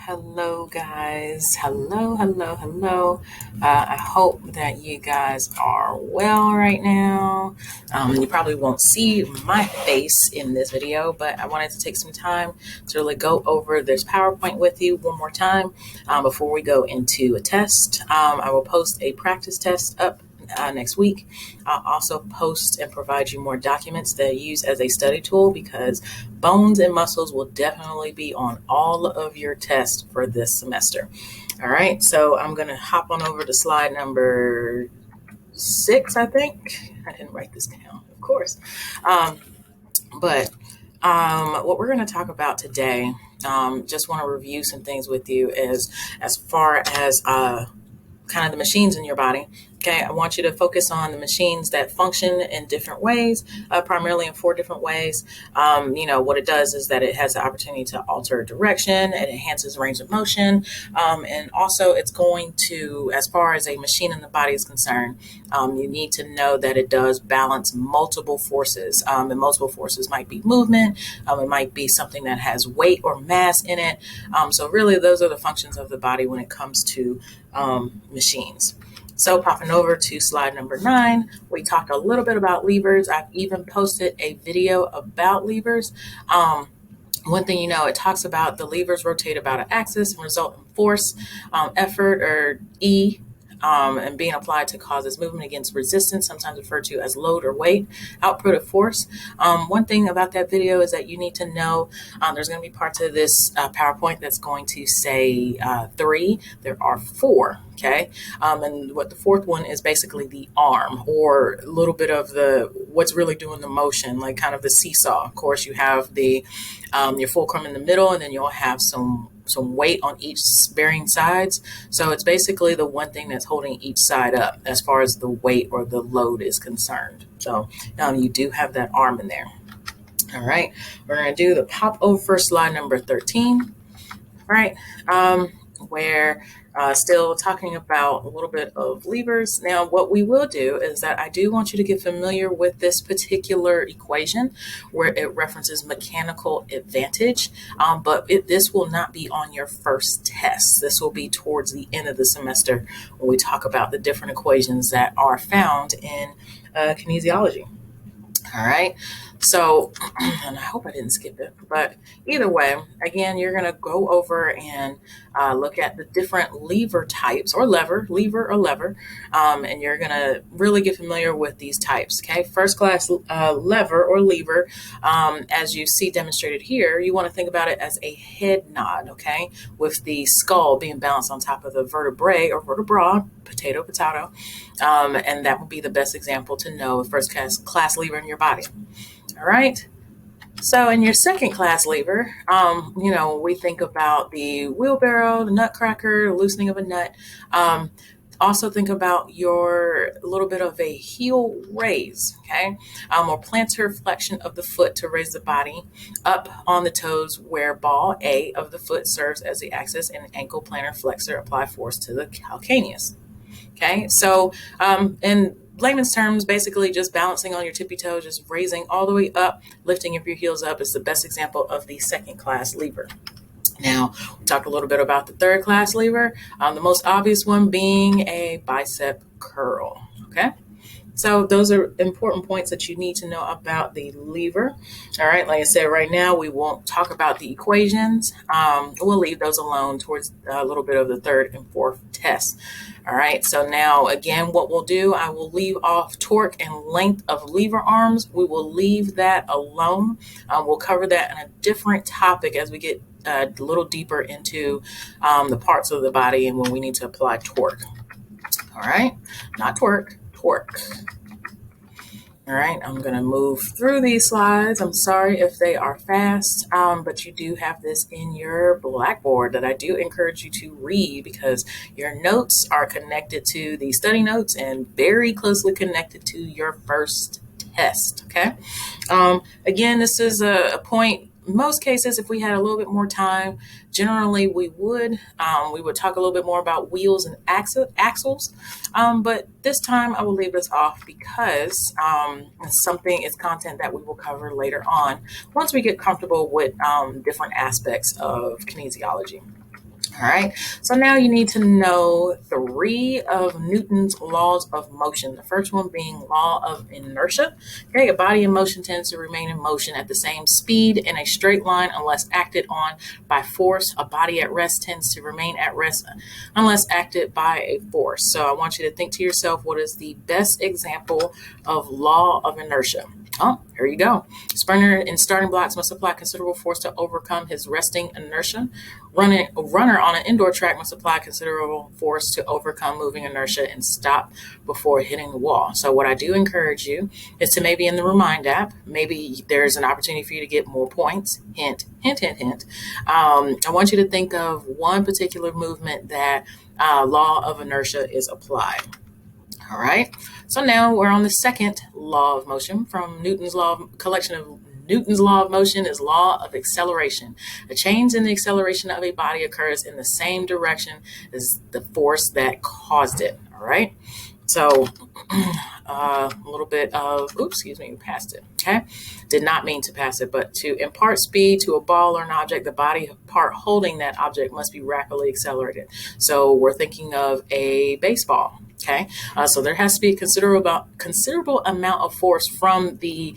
Hello, guys. Hello. I hope that you guys are well right now. You probably won't see my face in this video, but I wanted to take some time to really go over this PowerPoint with you one more time before we go into a test. I will post a practice test up next week. I'll also post and provide you more documents that I use as a study tool because bones and muscles will definitely be on all of your tests for this semester. All right, so I'm going to hop on over to slide number 6, I think. I didn't write this down, of course. But what we're going to talk about today, just want to review some things with you as far as kind of the machines in your body. Okay, I want you to focus on the machines that function in different ways, primarily in 4 different ways. What it does is that it has the opportunity to alter direction, it enhances range of motion, and also it's going to, as far as a machine in the body is concerned, you need to know that it does balance multiple forces. And multiple forces might be movement, it might be something that has weight or mass in it. So really, those are the functions of the body when it comes to machines. So popping over to slide number 9, we talked a little bit about levers. I've even posted a video about levers. One thing it talks about the levers rotate about an axis and result in force, effort, or E, and being applied to causes movement against resistance, sometimes referred to as load or weight, output of force. One thing about that video is that you need to know there's going to be parts of this PowerPoint that's going to say 3. There are 4. Okay. And what the 4th one is basically the arm, or a little bit of what's really doing the motion, like kind of the seesaw. Of course, you have your fulcrum in the middle, and then you'll have some weight on each varying sides. So it's basically the one thing that's holding each side up as far as the weight or the load is concerned. So you do have that arm in there. All right. We're going to do the pop over slide number 13. All right. Where still talking about a little bit of levers. Now, what we will do is that I do want you to get familiar with this particular equation where it references mechanical advantage, but this will not be on your first test. This will be towards the end of the semester when we talk about the different equations that are found in kinesiology. All right. So, and I hope I didn't skip it, but either way, again, you're going to go over and look at the different lever types, or lever, and you're going to really get familiar with these types. Okay. First class lever or lever, as you see demonstrated here, you want to think about it as a head nod. Okay. With the skull being balanced on top of the vertebrae or vertebra, potato, and that would be the best example to know the first class lever in your body. All right. So in your second class lever, we think about the wheelbarrow, the nutcracker, loosening of a nut. Also think about your little bit of a heel raise, okay? Or plantar flexion of the foot to raise the body up on the toes, where ball A of the foot serves as the axis and ankle plantar flexor apply force to the calcaneus. Okay, so in layman's terms, basically just balancing on your tippy toes, just raising all the way up, lifting up your heels up is the best example of the second class lever. Now, we talked a little bit about the third class lever, the most obvious one being a bicep curl. Okay. So those are important points that you need to know about the lever. All right, like I said, right now we won't talk about the equations. We'll leave those alone towards a little bit of the third and fourth tests. All right, so now again, what we'll do, I will leave off torque and length of lever arms. We will leave that alone. We'll cover that in a different topic as we get a little deeper into the parts of the body and when we need to apply torque. All right, not torque. All right, I'm going to move through these slides. I'm sorry if they are fast, but you do have this in your Blackboard that I do encourage you to read because your notes are connected to the study notes and very closely connected to your first test, okay? Again, this is a point. Most cases, if we had a little bit more time, generally we would talk a little bit more about wheels and axles. But this time I will leave this off because it's content that we will cover later on once we get comfortable with different aspects of kinesiology. All right. So now you need to know 3 of Newton's laws of motion. The first one being law of inertia. Okay, a body in motion tends to remain in motion at the same speed in a straight line unless acted on by force. A body at rest tends to remain at rest unless acted by a force. So I want you to think to yourself, what is the best example of law of inertia? Oh, here you go. Sprinter in starting blocks must apply considerable force to overcome his resting inertia. A runner on an indoor track must apply considerable force to overcome moving inertia and stop before hitting the wall. So what I do encourage you is to maybe in the Remind app, maybe there's an opportunity for you to get more points. Hint, hint, hint, hint. I want you to think of one particular movement that law of inertia is applied. All right. So now we're on the second law of motion from Newton's law collection of Newton's law of motion is law of acceleration. A change in the acceleration of a body occurs in the same direction as the force that caused it. All right. So a little bit of, passed it. Okay. Did not mean to pass it, but to impart speed to a ball or an object, the body part holding that object must be rapidly accelerated. So we're thinking of a baseball. Okay, so there has to be a considerable amount of force from the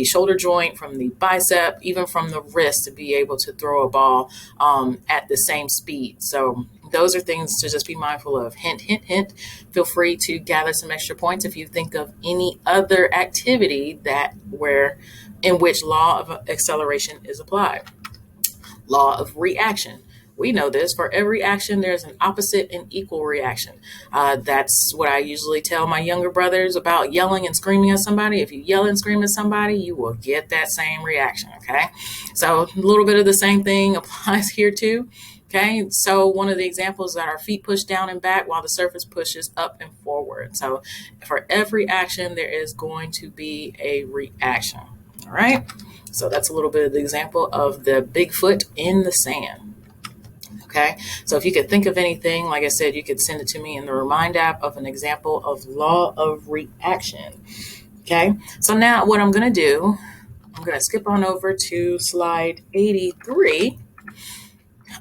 shoulder joint, from the bicep, even from the wrist to be able to throw a ball at the same speed. So those are things to just be mindful of. Hint, hint, hint. Feel free to gather some extra points if you think of any other activity in which law of acceleration is applied. Law of reaction. We know this. For every action, there's an opposite and equal reaction. That's what I usually tell my younger brothers about yelling and screaming at somebody. If you yell and scream at somebody, you will get that same reaction, okay? So a little bit of the same thing applies here too. Okay, so one of the examples that our feet push down and back while the surface pushes up and forward. So for every action, there is going to be a reaction. All right, so that's a little bit of the example of the big foot in the sand. Okay, so if you could think of anything, like I said, you could send it to me in the Remind app of an example of law of reaction. Okay, so now what I'm going to do, I'm going to skip on over to slide 83.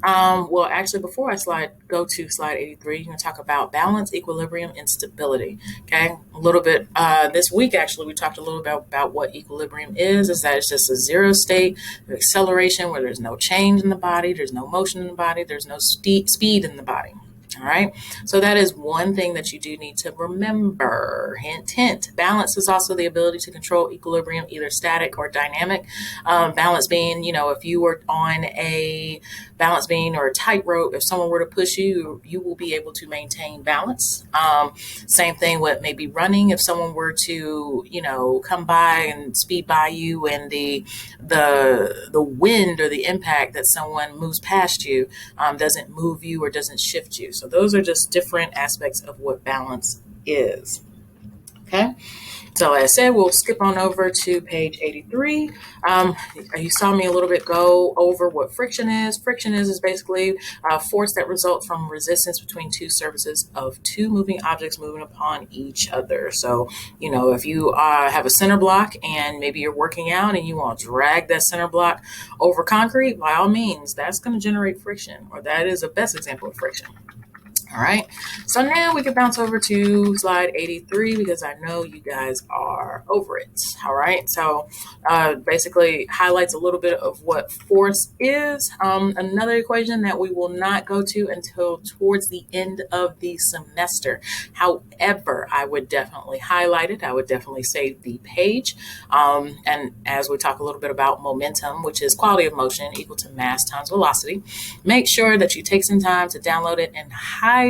Well, actually, before I go to slide 83, you're going to talk about balance, equilibrium, and stability. Okay, a little bit this week, actually, we talked a little bit about what equilibrium is that it's just a zero state of acceleration where there's no change in the body, there's no motion in the body, there's no speed in the body. All right, so that is one thing that you do need to remember. Hint, hint. Balance is also the ability to control equilibrium, either static or dynamic. Balance being, if you were on a balance beam or a tightrope, if someone were to push you, you will be able to maintain balance. Same thing with maybe running. If someone were to, come by and speed by you, and the wind or the impact that someone moves past you doesn't move you or doesn't shift you. So those are just different aspects of what balance is. Okay. So as I said, we'll skip on over to page 83. You saw me a little bit go over what friction is. Friction is basically a force that results from resistance between two surfaces of two moving objects moving upon each other. So, if you have a center block and maybe you're working out and you want to drag that center block over concrete, by all means, that's going to generate friction, or that is the best example of friction. All right, so now we can bounce over to slide 83 because I know you guys are over it. All right, so basically highlights a little bit of what force is. Another equation that we will not go to until towards the end of the semester. However, I would definitely highlight it. I would definitely save the page. And as we talk a little bit about momentum, which is quality of motion equal to mass times velocity, make sure that you take some time to download it and highlight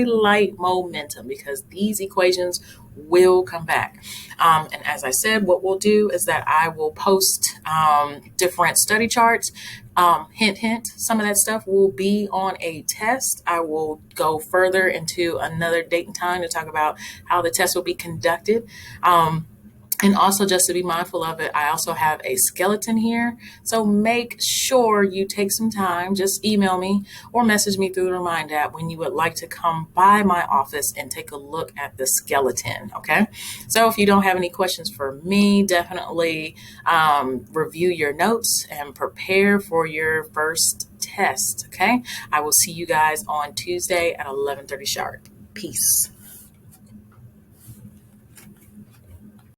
momentum, because these equations will come back. And as I said, what we'll do is that I will post different study charts. Hint, hint, some of that stuff will be on a test. I will go further into another date and time to talk about how the test will be conducted. And also, just to be mindful of it, I also have a skeleton here. So make sure you take some time, just email me or message me through the Remind app when you would like to come by my office and take a look at the skeleton, okay? So if you don't have any questions for me, definitely review your notes and prepare for your first test. Okay. I will see you guys on Tuesday at 11:30 sharp. Peace.